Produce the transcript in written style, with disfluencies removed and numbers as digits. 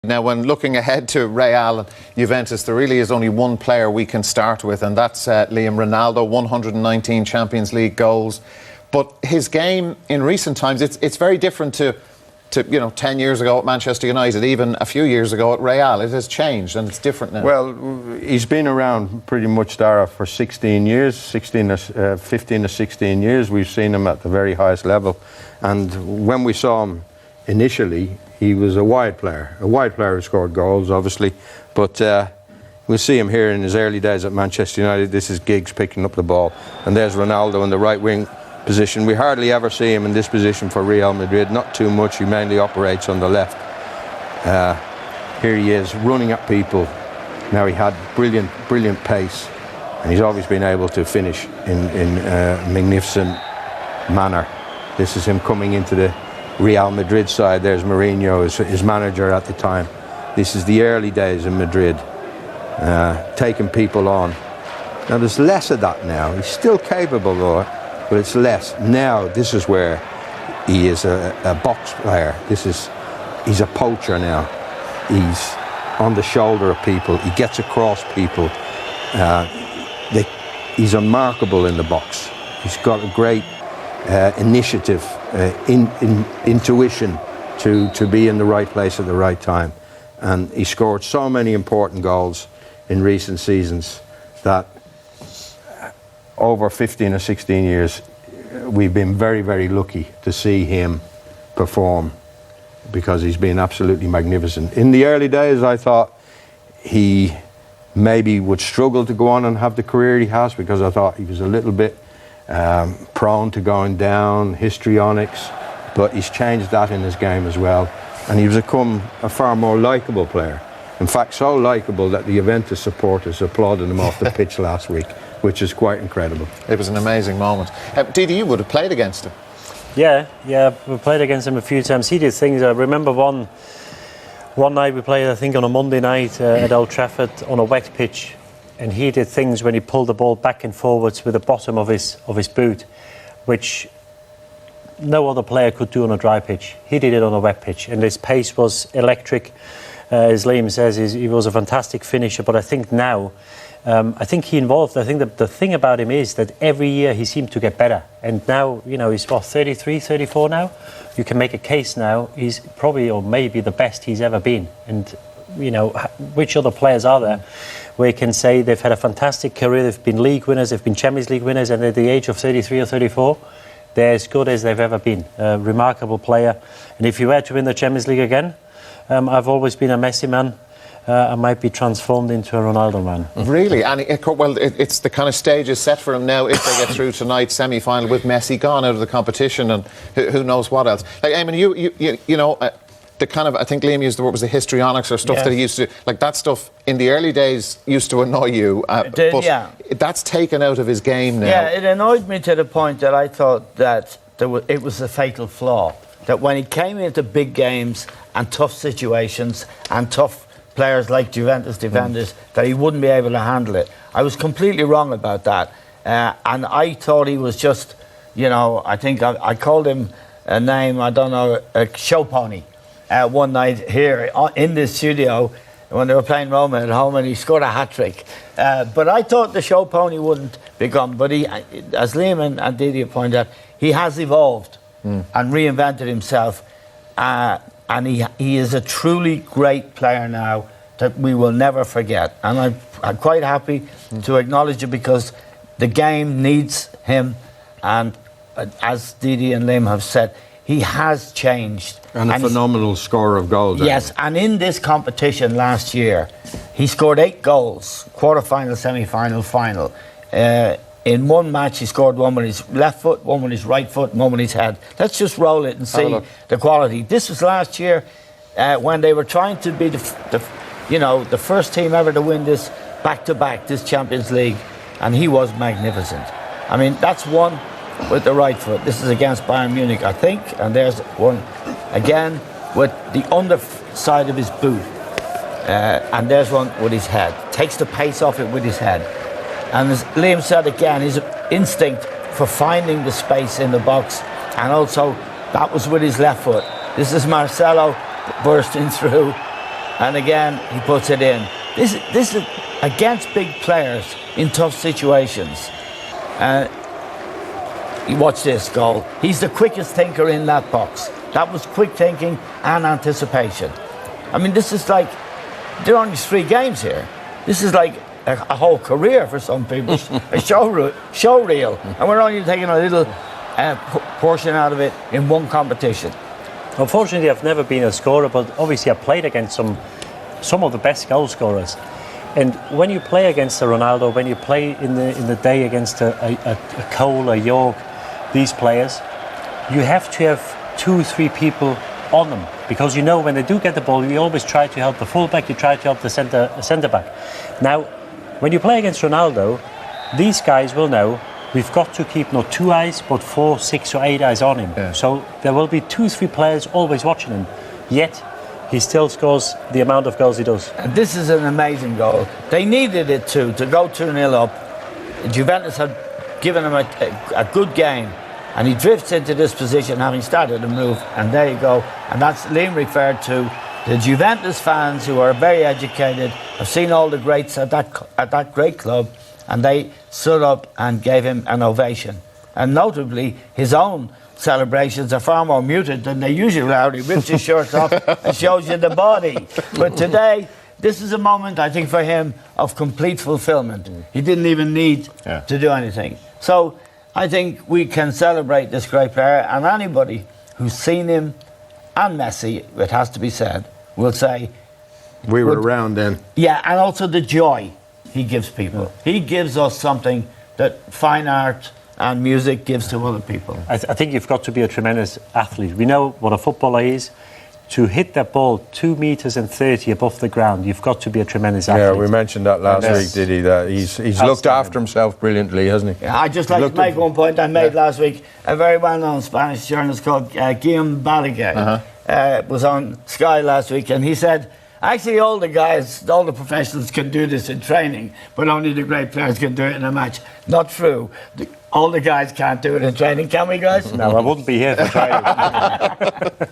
Now, when looking ahead to Real and Juventus, there really is only one player we can start with, and that's Liam Ronaldo, 119 Champions League goals. But his game in recent times, it's very different to 10 years ago at Manchester United, even a few years ago at Real. It has changed and it's different now. Well, he's been around pretty much, Dara, for 16 years, 15 or 16 years. We've seen him at the very highest level. And when we saw him initially, he was a wide player who scored goals, obviously. But we'll see him here in his early days at Manchester United. This is Giggs picking up the ball. And there's Ronaldo in the right wing position. We hardly ever see him in this position for Real Madrid, not too much. He mainly operates on the left. Here he is running at people. Now, he had brilliant pace, and he's always been able to finish in a magnificent manner. This is him coming into the Real Madrid side. There's Mourinho, his manager at the time. This is the early days in Madrid, taking people on. Now, there's less of that now. He's still capable though, but it's less. Now, this is where he is a box player. He's a poacher now. He's on the shoulder of people. He gets across people. He's unmarkable in the box. He's got a great initiative, intuition to be in the right place at the right time. And he scored so many important goals in recent seasons that over 15 or 16 years, we've been very, very lucky to see him perform, because he's been absolutely magnificent. In the early days, I thought he maybe would struggle to go on and have the career he has, because I thought he was a little bit prone to going down, histrionics, but he's changed that in his game as well, and he's become a far more likeable player. In fact, so likeable that the Juventus supporters applauded him off the pitch last week, which is quite incredible. It was an amazing moment. Didi, you would have played against him. Yeah, we played against him a few times. He did things. I remember one night we played, I think on a Monday night at Old Trafford on a wet pitch, and he did things when he pulled the ball back and forwards with the bottom of his boot, which no other player could do on a dry pitch. He did it on a wet pitch, and his pace was electric. As Liam says, he was a fantastic finisher, but I think now, I think that the thing about him is that every year he seemed to get better. And now, he's 33, 34 now. You can make a case now, he's probably or maybe the best he's ever been. And, which other players are there where you can say they've had a fantastic career, they've been league winners, they've been Champions League winners, and at the age of 33 or 34, they're as good as they've ever been. A remarkable player. And if you were to win the Champions League again, I've always been a Messi man. I might be transformed into a Ronaldo man. Really? And it's the kind of stage is set for him now if they get through tonight's semi-final with Messi gone out of the competition and who knows what else. Like, Eamon, the kind of, I think Liam used the word, was the histrionics or stuff that he used to do. Like, that stuff in the early days used to annoy you. But that's taken out of his game now. Yeah, it annoyed me to the point that I thought that it was a fatal flaw. That when he came into big games and tough situations and tough players like Juventus defenders, that he wouldn't be able to handle it. I was completely wrong about that. And I thought he was just, I think I called him a name, I don't know, a show pony. One night here in the studio when they were playing Roma at home, and he scored a hat-trick. But I thought the show pony wouldn't become, but he, as Liam and Didi pointed out, he has evolved and reinvented himself. And he is a truly great player now that we will never forget. And I'm quite happy to acknowledge it, because the game needs him. And as Didi and Liam have said, he has changed. And a phenomenal scorer of goals. Yes, and in this competition last year, he scored 8 goals, quarter-final, semi-final, final. In one match, he scored one with his left foot, one with his right foot, and one with his head. Let's just roll it and see the quality. This was last year when they were trying to be the first team ever to win this back-to-back, this Champions League, and he was magnificent. I mean, that's one with the right foot. This is against Bayern Munich, I think, and there's one again with the underside of his boot, and there's one with his head. Takes the pace off it with his head. And as Liam said again, his instinct for finding the space in the box, and also that was with his left foot. This is Marcelo bursting through, and again he puts it in. This is against big players in tough situations. You watch this goal. He's the quickest thinker in that box. That was quick thinking and anticipation. I mean, this is like, there are only 3 games here. This is like a whole career for some people, a show reel, and we're only taking a little portion out of it in one competition. Unfortunately, I've never been a scorer, but obviously I played against some of the best goal scorers. And when you play against a Ronaldo, when you play in the day against a Cole, a York, these players, you have to have 2-3 people on them, because you know when they do get the ball, you always try to help the fullback, you try to help the centre back. Now, when you play against Ronaldo, these guys will know we've got to keep not 2 eyes, but 4, 6 or 8 eyes on him. Yeah. So there will be 2-3 players always watching him. Yet he still scores the amount of goals he does. And this is an amazing goal. They needed it to go 2-0 up. Juventus had given him a good game, and he drifts into this position having started to move, and there you go. And that's Liam referred to. The Juventus fans, who are very educated, have seen all the greats at that great club, and they stood up and gave him an ovation. And notably, his own celebrations are far more muted than they usually are. He rips his shirts off and shows you the body. But today, this is a moment, I think, for him of complete fulfillment. He didn't even need to do anything. So I think we can celebrate this great player, and anybody who's seen him, and Messi, it has to be said, will say... We were around then. Yeah, and also the joy he gives people. He gives us something that fine art and music gives to other people. I think you've got to be a tremendous athlete. We know what a footballer is. To hit that ball 2 meters and 30 above the ground, you've got to be a tremendous athlete. Yeah, we mentioned that last week, did he? That he's looked after himself brilliantly, hasn't he? Yeah, I'd just like to make one point I made last week. A very well-known Spanish journalist called Guillaume Balaguer was on Sky last week, and he said, actually all the professionals can do this in training, but only the great players can do it in a match. Not true. All the guys can't do it in training, can we, guys? No, I wouldn't be here for training.